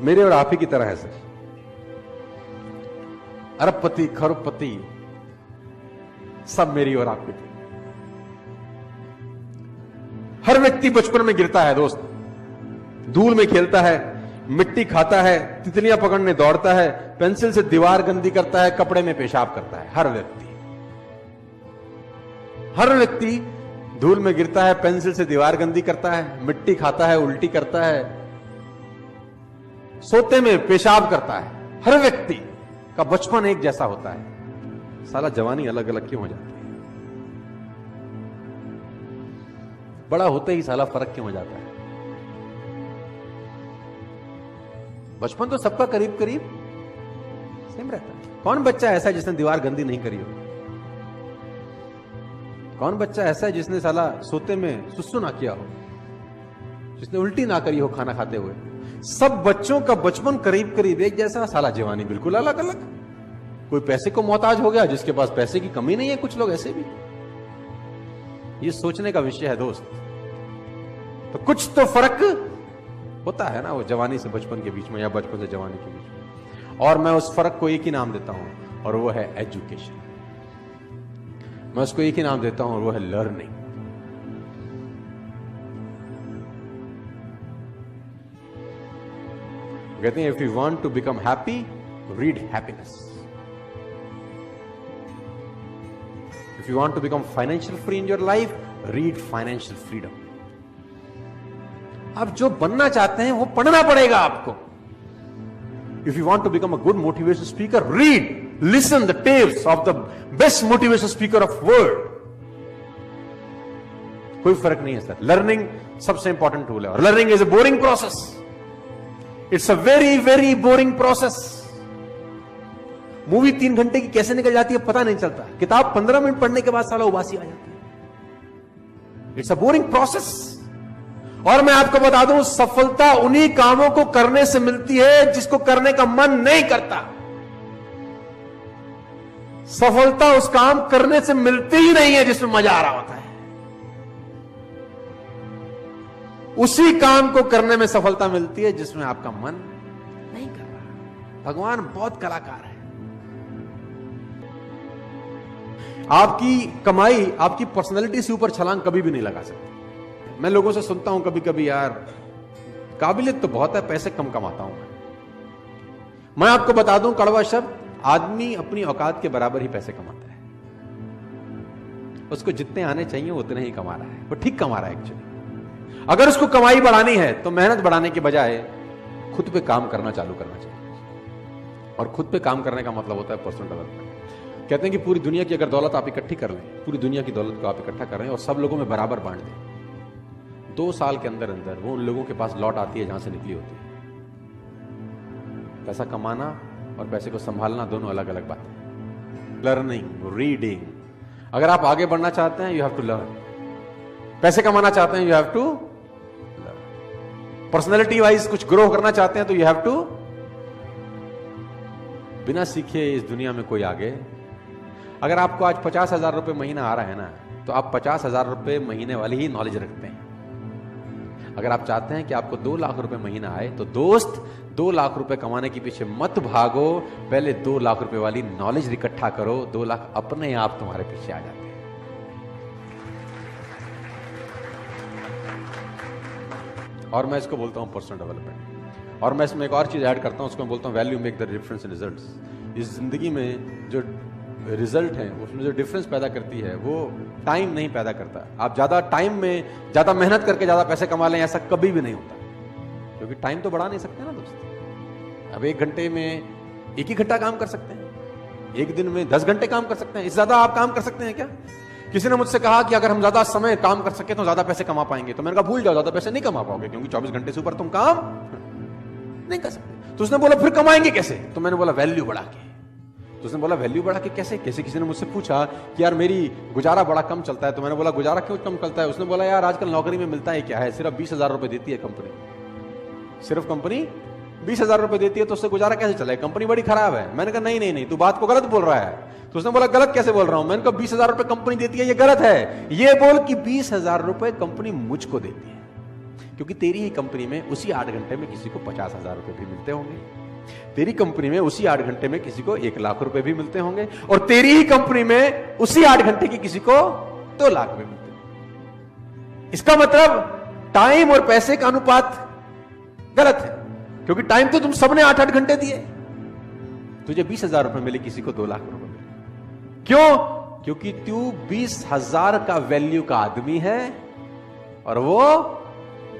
मेरे और आप ही की तरह है सर। अरबपति खरबपति सब मेरी और आपकी थी। हर व्यक्ति बचपन में गिरता है दोस्त, धूल में खेलता है, मिट्टी खाता है, तितलियां पकड़ने दौड़ता है, पेंसिल से दीवार गंदी करता है, कपड़े में पेशाब करता है। हर व्यक्ति धूल में गिरता है, पेंसिल से दीवार गंदी करता है, मिट्टी खाता है, उल्टी करता है, सोते में पेशाब करता है। हर व्यक्ति का बचपन एक जैसा होता है, साला जवानी अलग अलग क्यों हो जाती है? बड़ा होते ही साला फर्क क्यों हो जाता है? बचपन तो सबका करीब करीब सेम रहता है। कौन बच्चा ऐसा है जिसने दीवार गंदी नहीं करी हो? कौन बच्चा ऐसा है जिसने साला सोते में सुसु ना किया हो, जिसने उल्टी ना करी हो खाना खाते हुए? सब बच्चों का बचपन करीब करीब एक जैसा, साला जवानी बिल्कुल अलग अलग। कोई पैसे को मोहताज हो गया, जिसके पास पैसे की कमी नहीं है, कुछ लोग ऐसे भी। ये सोचने का विषय है दोस्त। तो कुछ तो फर्क होता है ना वो जवानी से बचपन के बीच में, या बचपन से जवानी के बीच में। और मैं उस फर्क को एक ही नाम देता हूं, और वो है एजुकेशन। मैं उसको एक ही नाम देता हूं, और वो है लर्निंग। कहते हैं if you want to become happy, read happiness. If you want to become financial free in your life, read financial freedom. आप जो बनना चाहते हैं वो पढ़ना पड़ेगा आपको। If you want to become a good motivation speaker, read, listen the tales of the best motivation speaker of world. कोई फर्क नहीं है सर। लर्निंग सबसे इंपॉर्टेंट टूल है, और learning is a boring process. It's a very very boring process. Movie 3 घंटे की कैसे निकल जाती है पता नहीं चलता। किताब 15 मिनट पढ़ने के बाद साला उबासी आ जाती है। It's a boring process. और मैं आपको बता दूं, सफलता उन्हीं कामों को करने से मिलती है जिसको करने का मन नहीं करता। सफलता उस काम करने से मिलती ही नहीं है जिसमें मजा आ रहा होता है। उसी काम को करने में सफलता मिलती है जिसमें आपका मन नहीं कर रहा। भगवान बहुत कलाकार है। आपकी कमाई आपकी पर्सनैलिटी से ऊपर छलांग कभी भी नहीं लगा सकती। मैं लोगों से सुनता हूं कभी कभी, यार काबिलियत तो बहुत है, पैसे कम कमाता हूं मैं आपको बता दूं कड़वा शब्द, आदमी अपनी औकात के बराबर ही पैसे कमाता है। उसको जितने आने चाहिए उतने ही कमा रहा है। वो ठीक कमा रहा है एक्चुअली। अगर उसको कमाई बढ़ानी है तो मेहनत बढ़ाने के बजाय खुद पे काम करना चालू करना चाहिए। और खुद पे काम करने का मतलब होता है पर्सनल डेवलपमेंट। कहते हैं कि पूरी दुनिया की अगर दौलत आप इकट्ठी कर लें, पूरी दुनिया की दौलत को आप इकट्ठा कर रहे हैं और सब लोगों में बराबर बांट दें, 2 साल के अंदर अंदर वो उन लोगों के पास लौट आती है जहां से निकली होती है। पैसा कमाना और पैसे को संभालना दोनों अलग अलग बात है। Learning, reading. अगर आप आगे बढ़ना चाहते हैं, यू हैव टू लर्न। पैसे कमाना चाहते हैं, you have to learn. Personality wise कुछ ग्रो करना चाहते हैं तो यू हैव टू। बिना सीखे इस दुनिया में कोई आगे। अगर आपको आज 50,000 रुपए महीना आ रहा है ना, तो आप 50,000 रुपए महीने वाली ही नॉलेज रखते हैं। अगर आप चाहते हैं कि आपको 2 लाख रुपए महीना आए, तो दोस्त 2 लाख रुपए कमाने के पीछे मत भागो, पहले 2 लाख रुपए वाली नॉलेज इकट्ठा करो। 2 लाख अपने आप तुम्हारे पीछे आ जाते हैं। और मैं इसको बोलता हूं पर्सनल डेवलपमेंट। और मैं इसमें एक और चीज ऐड करता हूं, उसको मैं बोलता हूं value make the difference in results. इस जिंदगी में जो रिजल्ट है, उसमें जो डिफरेंस पैदा करती है वो टाइम नहीं पैदा करता। आप ज्यादा टाइम में ज्यादा मेहनत करके ज्यादा पैसे कमा लें, ऐसा कभी भी नहीं होता, क्योंकि टाइम तो बढ़ा नहीं सकते ना दोस्त। अब 1 घंटे में 1 ही घंटा काम कर सकते हैं, 1 दिन में 10 घंटे काम कर सकते हैं। इससे ज्यादा आप काम कर सकते हैं क्या? किसी ने मुझसे कहा कि अगर हम ज्यादा समय काम कर सके तो ज्यादा पैसे कमा पाएंगे। तो मैंने कहा भूल जाओ, ज्यादा पैसे नहीं कमा पाओगे, क्योंकि 24 घंटे से ऊपर तुम काम नहीं कर सकते। तो उसने बोला फिर कमाएंगे कैसे? तो मैंने बोला वैल्यू बढ़ा के। तो उसने बोला वैल्यू बढ़ा के कैसे? किसी ने मुझसे पूछा कि यार मेरी गुजारा बड़ा कम चलता है। तो मैंने बोला गुजारा क्यों कम चलता है? उसने बोला यार आजकल नौकरी में मिलता है क्या है, सिर्फ 20,000 रुपए देती है कंपनी। सिर्फ कंपनी 20,000 रुपए देती है, तो उससे गुजारा कैसे चलेगा? कंपनी बड़ी खराब है। मैंने कहा नहीं, तू बात को गलत बोल रहा है। तो उसने बोला गलत कैसे बोल रहा हूं? मैंने कहा 20,000 रुपए कंपनी देती है, ये गलत है। ये बोल कि 20,000 रुपए कंपनी मुझको देती है, क्योंकि तेरी ही कंपनी में उसी 8 घंटे में किसी को 50,000 रुपए भी मिलते होंगे, तेरी कंपनी में उसी 8 घंटे में किसी को 1 लाख रुपए भी मिलते होंगे, और तेरी ही कंपनी में उसी 8 घंटे की किसी को 2 लाख भी मिलते होंगे। इसका मतलब टाइम और पैसे का अनुपात गलत है, क्योंकि टाइम तो तुम सबने 8-8 घंटे दिए, तुझे 20,000 रुपए मिले, किसी को 2 लाख रुपए मिले। क्यों? क्योंकि तू 20,000 का वैल्यू का आदमी है और वो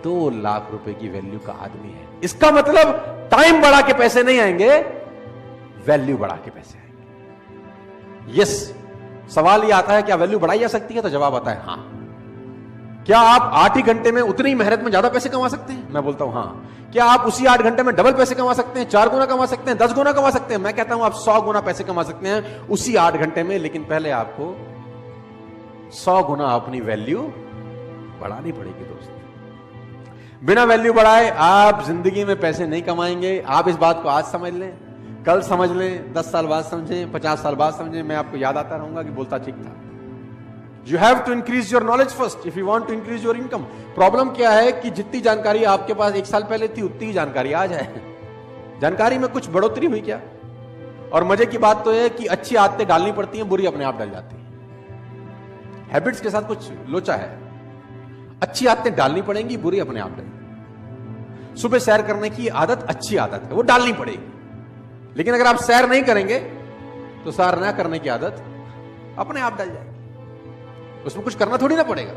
2 लाख रुपए की वैल्यू का आदमी है। इसका मतलब टाइम बढ़ा के पैसे नहीं आएंगे, वैल्यू बढ़ा के पैसे आएंगे। यस, सवाल ये आता है क्या वैल्यू बढ़ाई जा सकती है? तो जवाब आता है हां। क्या आप 8 ही घंटे में उतनी मेहनत में ज्यादा पैसे कमा सकते हैं? मैं बोलता हूं हां। क्या आप उसी 8 घंटे में डबल पैसे कमा सकते हैं, 4 गुना कमा सकते हैं, 10 गुना कमा सकते हैं? मैं कहता हूं आप 100 गुना पैसे कमा सकते हैं उसी 8 घंटे में, लेकिन पहले आपको 100 गुना अपनी वैल्यू बढ़ानी पड़ेगी दोस्त। बिना वैल्यू बढ़ाए आप जिंदगी में पैसे नहीं कमाएंगे। आप इस बात को आज समझ लें, कल समझ लें, 10 साल बाद समझें, 50 साल बाद समझें, मैं आपको याद आता रहूंगा कि बोलता ठीक था। You have to increase your knowledge first if you want to increase your income. Problem क्या है कि जितनी जानकारी आपके पास 1 साल पहले थी उतनी ही जानकारी आज है। जानकारी में कुछ बढ़ोतरी हुई क्या? और मजे की बात तो है कि अच्छी आदतें डालनी पड़ती हैं, बुरी अपने आप डल जाती हैं। हैबिट्स के साथ कुछ लोचा है, अच्छी आदतें डालनी पड़ेंगी, बुरी अपने आप डल। सुबह सैर करने की आदत अच्छी आदत है, वो डालनी पड़ेगी, लेकिन अगर आप सैर नहीं करेंगे तो सैर ना करने की आदत अपने आप डल जाएगी, उसमें कुछ करना थोड़ी ना पड़ेगा।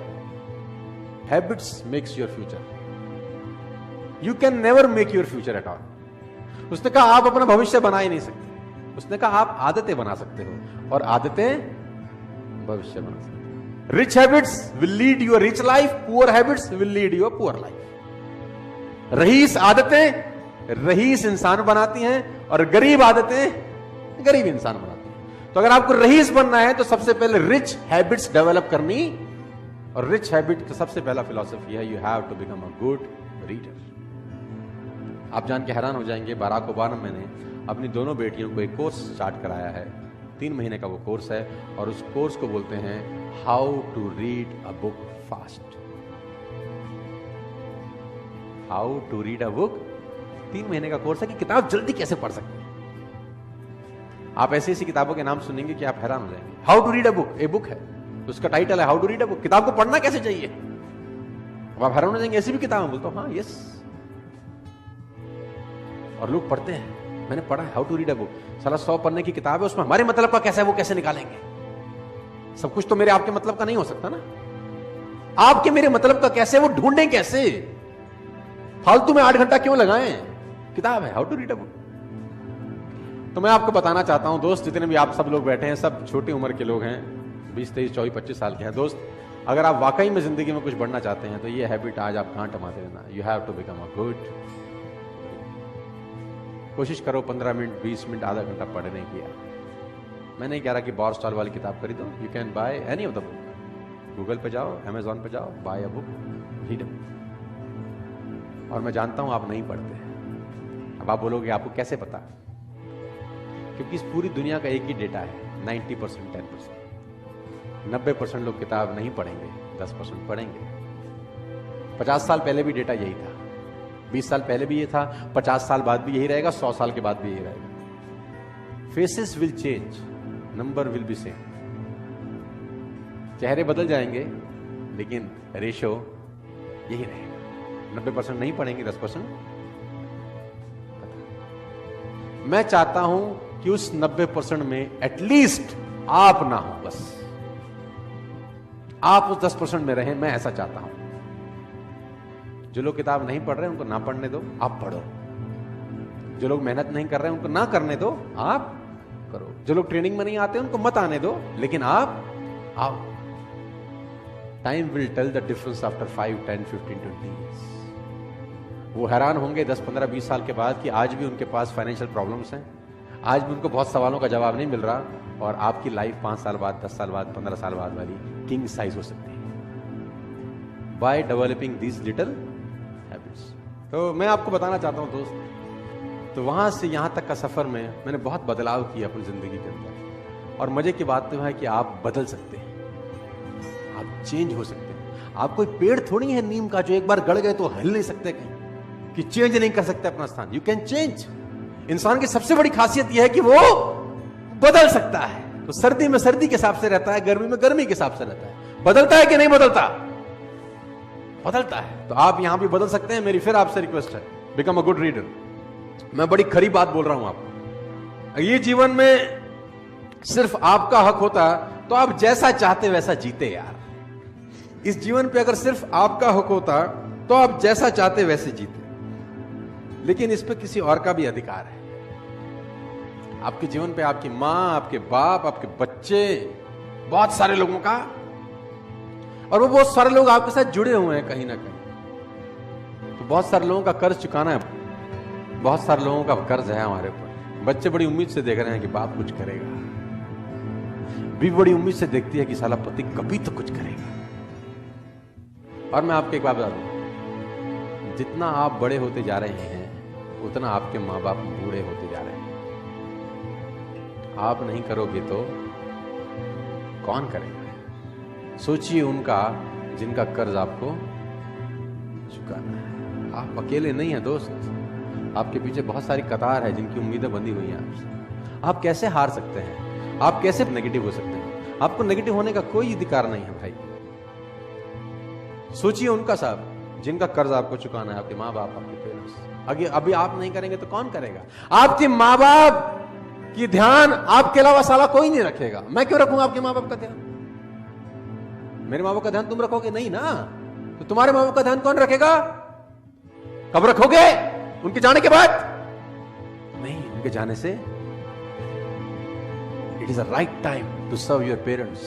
Habits makes your future, you can never make your future at all. उसने कहा आप अपना भविष्य बना ही नहीं सकते, उसने कहा आप आदतें बना सकते हो, और आदतें भविष्य बना सकते हो। Rich habits will lead you a rich life, poor habits will lead you a poor life. रईस आदतें रईस इंसान बनाती हैं, और गरीब आदतें गरीब इंसान बनाती हैं। तो अगर आपको रईस बनना है तो सबसे पहले रिच हैबिट्स डेवलप करनी, और रिच हैबिट का सबसे पहला फिलॉसफी है you have to become a good reader. आप जान के हैरान हो जाएंगे, बाराक ओबामा ने अपनी दोनों बेटियों को एक कोर्स स्टार्ट कराया है, 3 महीने का वो कोर्स है, और उस कोर्स को बोलते हैं how to read a book fast. How to read a book, 3 महीने का कोर्स है कि किताब जल्दी कैसे पढ़ सकते हैं। आप ऐसी ऐसी किताबों के नाम सुनेंगे कि आप हैरान हो जाएंगे। How to read a book, a book है, तो उसका टाइटल है how to read a book, किताब को पढ़ना कैसे चाहिए। अब आप हैरान हो जाएंगे, ऐसी भी किताब है? बोलता हूं हाँ, यस, और लोग पढ़ते हैं। मैंने पढ़ा है how to read a book, साला 100 पन्ने की किताब है, उसमें हमारे मतलब का कैसे है वो कैसे निकालेंगे? सब कुछ तो मेरे आपके मतलब का नहीं हो सकता ना। आपके मेरे मतलब का कैसे, वो ढूंढें कैसे? फालतू में 8 घंटा क्यों लगाएं? किताब है how to read a book. तो मैं आपको बताना चाहता हूं दोस्त, जितने भी आप सब लोग बैठे हैं, सब छोटी उम्र के लोग हैं, 20, 23, 24, 25 साल के हैं दोस्त। अगर आप वाकई में जिंदगी में कुछ बढ़ना चाहते हैं तो ये हैबिट आज आप गांठ मारते रहना, you have to become a good. कोशिश करो 15 मिनट, 20 मिनट, आधा घंटा पढ़ने की। मैं नहीं कह रहा कि बॉर स्टॉल वाली किताब खरीदो, you can by any of the book. Google पे जाओ, अमेजॉन पे जाओ, बाय अ बुक, रीड। और मैं जानता हूं आप नहीं पढ़ते हैं। अब आप बोलोगे आपको कैसे पता? क्योंकि इस पूरी दुनिया का एक ही डेटा है, 90%, 10%। 90% लोग किताब नहीं पढ़ेंगे, 10% पढ़ेंगे। 50 साल पहले भी डेटा यही था, 20 साल पहले भी ये था, 50 साल बाद भी यही रहेगा, 100 साल के बाद भी यही रहेगा। Faces will change, number will be same. चेहरे बदल जाएंगे, लेकिन रेशो यही रहेगा। 90% नहीं पढ़ेंगे, 10%। मैं चाहता हूं कि उस 90% में एटलीस्ट आप ना हो, बस आप उस 10% में रहें। मैं ऐसा चाहता हूं। जो लोग किताब नहीं पढ़ रहे उनको ना पढ़ने दो, आप पढ़ो। जो लोग मेहनत नहीं कर रहे उनको ना करने दो, आप करो। जो लोग ट्रेनिंग में नहीं आते उनको मत आने दो, लेकिन आप आओ। Time will tell the difference after 5, 10, 15, 20 years। वो हैरान होंगे 10, 15, 20 साल के बाद कि आज भी उनके पास फाइनेंशियल प्रॉब्लम्स हैं, आज भी उनको बहुत सवालों का जवाब नहीं मिल रहा, और आपकी लाइफ 5 साल बाद, 10 साल बाद, 15 साल बाद वाली किंग साइज हो सकती है by developing these little habits. तो मैं आपको बताना चाहता हूं दोस्त, तो वहां से यहां तक का सफर में मैंने बहुत बदलाव किया अपनी जिंदगी के अंदर, और मजे की बात तो है कि आप बदल सकते हैं, आप चेंज हो सकते हैं। आप कोई पेड़ थोड़ी है नीम का जो एक बार गड़ गए तो हिल नहीं सकते कहीं, कि चेंज नहीं कर सकते अपना स्थान। You can change. इंसान की सबसे बड़ी खासियत यह है कि वो बदल सकता है। तो सर्दी में सर्दी के हिसाब से रहता है, गर्मी में गर्मी के हिसाब से रहता है। बदलता है कि नहीं बदलता? बदलता है। तो आप यहां भी बदल सकते हैं। मेरी फिर आपसे रिक्वेस्ट है, बिकम अ गुड रीडर। मैं बड़ी खरी बात बोल रहा हूं आपको। ये जीवन में सिर्फ आपका हक होता तो आप जैसा चाहते वैसा जीते यार। इस जीवन पे अगर सिर्फ आपका हक होता तो आप जैसा चाहते वैसे जीते, लेकिन इस पे किसी और का भी अधिकार है। आपके जीवन पे आपकी मां, आपके बाप, आपके बच्चे, बहुत सारे लोगों का, और वो बहुत सारे लोग आपके साथ जुड़े हुए हैं कहीं ना कहीं। तो बहुत सारे लोगों का कर्ज चुकाना है, बहुत सारे लोगों का कर्ज है हमारे ऊपर। बच्चे बड़ी उम्मीद से देख रहे हैं कि बाप कुछ करेगा, भी बड़ी उम्मीद से देखती है कि साला पति कभी तो कुछ करेगा। और मैं आपको एक बात बता दूं, जितना आप बड़े होते जा रहे हैं उतना आपके माँ बाप बूढ़े होते जा रहे हैं। आप नहीं करोगे तो कौन करेगा? सोचिए उनका जिनका कर्ज आपको चुकाना है। आप अकेले नहीं हैं दोस्त, आपके पीछे बहुत सारी कतार है जिनकी उम्मीदें बंधी हुई हैं आपसे। आप कैसे हार सकते हैं? आप कैसे नेगेटिव हो सकते हैं? आपको नेगेटिव होने का कोई अधिकार नहीं है भाई। सोचिए उनका साहब जिनका कर्ज आपको चुकाना है, आपके माँ बाप, आपके पेरेंट्स। अभी आप नहीं करेंगे तो कौन करेगा? आपके माँ बाप की ध्यान आपके अलावा साला कोई नहीं रखेगा। मैं क्यों रखूंगा आपके माँ बाप का ध्यान? मेरे माँ बाप का ध्यान तुम रखोगे नहीं ना, तो तुम्हारे माँ बाप का ध्यान कौन रखेगा? कब रखोगे? उनके जाने के बाद नहीं, उनके जाने से। It is a right time to serve your parents.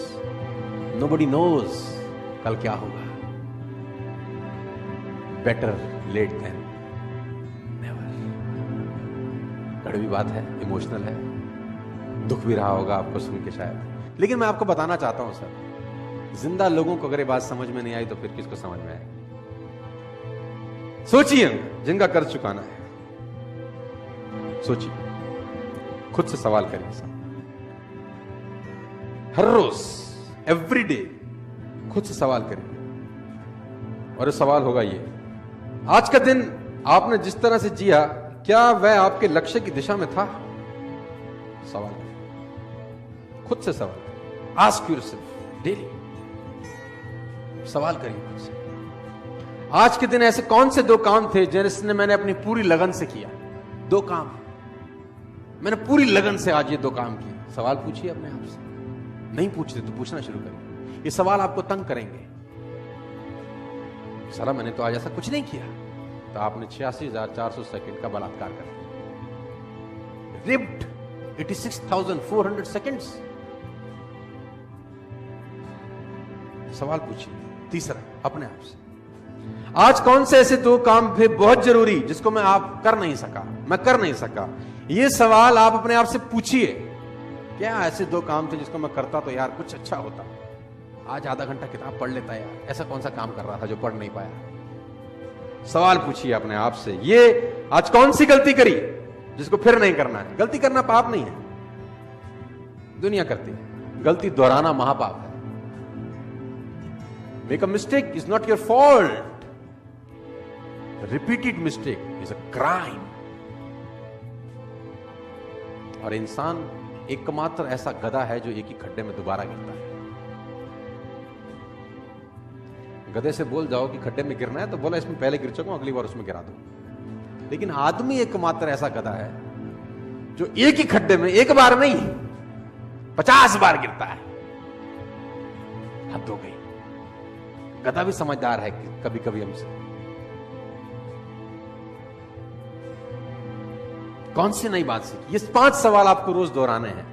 Nobody knows कल क्या होगा। Better late than never. कड़वी बात है, इमोशनल है, दुख भी रहा होगा आपको सुन के शायद, लेकिन मैं आपको बताना चाहता हूं सर, जिंदा लोगों को अगर ये बात समझ में नहीं आई तो फिर किसको समझ में आएगी? सोचिए जिनका कर्ज चुकाना है, सोचिए, खुद से सवाल करिए सर। हर रोज, एवरी डे खुद से सवाल करिए, और सवाल होगा ये, आज का दिन आपने जिस तरह से जिया क्या वह आपके लक्ष्य की दिशा में था? सवाल करिए, खुद से सवाल करिए। आस्क योरसेल्फ डेली, सवाल करिए खुद से। आज के दिन ऐसे कौन से दो काम थे जिसने मैंने अपनी पूरी लगन से किया? दो काम मैंने पूरी लगन से आज ये दो काम किए। सवाल पूछिए अपने आप से। नहीं पूछते तो पूछना शुरू करिए। ये सवाल आपको तंग करेंगे। साला मैंने तो आज ऐसा कुछ नहीं किया, तो आपने 86,400 सेकंड का बलात्कार कर दिया। Ripped 86,400 seconds. सवाल पूछिए। तीसरा, अपने आप से, आज कौन से ऐसे दो काम थे बहुत जरूरी जिसको मैं कर नहीं सका? ये सवाल आप अपने आप से पूछिए। क्या ऐसे दो काम थे जिसको मैं करता तो यार कुछ अच्छा होता? आज आधा घंटा किताब पढ़ लेता यार, ऐसा कौन सा काम कर रहा था जो पढ़ नहीं पाया? सवाल पूछिए अपने आप से। ये आज कौन सी गलती करी जिसको फिर नहीं करना है? गलती करना पाप नहीं है, दुनिया करती है। गलती दोहराना महापाप है। Make a mistake is not your fault, repeated mistake is a crime. और इंसान एकमात्र ऐसा गधा है जो एक ही खड्डे में दोबारा गिरता है। गधे से बोल जाओ कि खड्डे में गिरना है तो बोला इसमें पहले गिर चुका हूं, अगली बार उसमें गिरा दो। लेकिन आदमी एकमात्र ऐसा गधा है जो एक ही खड्डे में एक बार नहीं 50 बार गिरता है। हद हो गई। गधा भी समझदार है कभी कभी हमसे। कौन सी नई बात सीखी? ये 5 सवाल आपको रोज दोहराने हैं।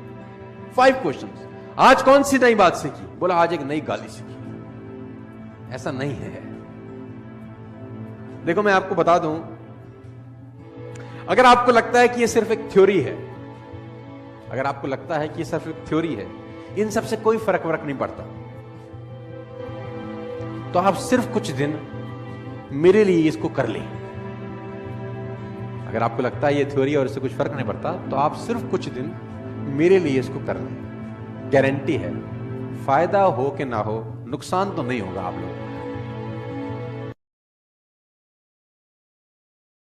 5 क्वेश्चंस। आज कौन सी नई बात सीखी? बोला आज एक नई गाली सीखी। ऐसा नहीं है। देखो मैं आपको बता दूं, अगर आपको लगता है कि ये सिर्फ एक थ्योरी है, अगर आपको लगता है कि ये सिर्फ एक थ्योरी है, इन सबसे कोई फर्क नहीं पड़ता, तो आप सिर्फ कुछ दिन मेरे लिए इसको कर लें। अगर आपको लगता है ये थ्योरी और इससे कुछ फर्क नहीं पड़ता, तो आप सिर्फ कुछ दिन मेरे लिए इसको कर लें। गारंटी है, फायदा हो कि ना हो, नुकसान तो नहीं होगा आप लोगों को।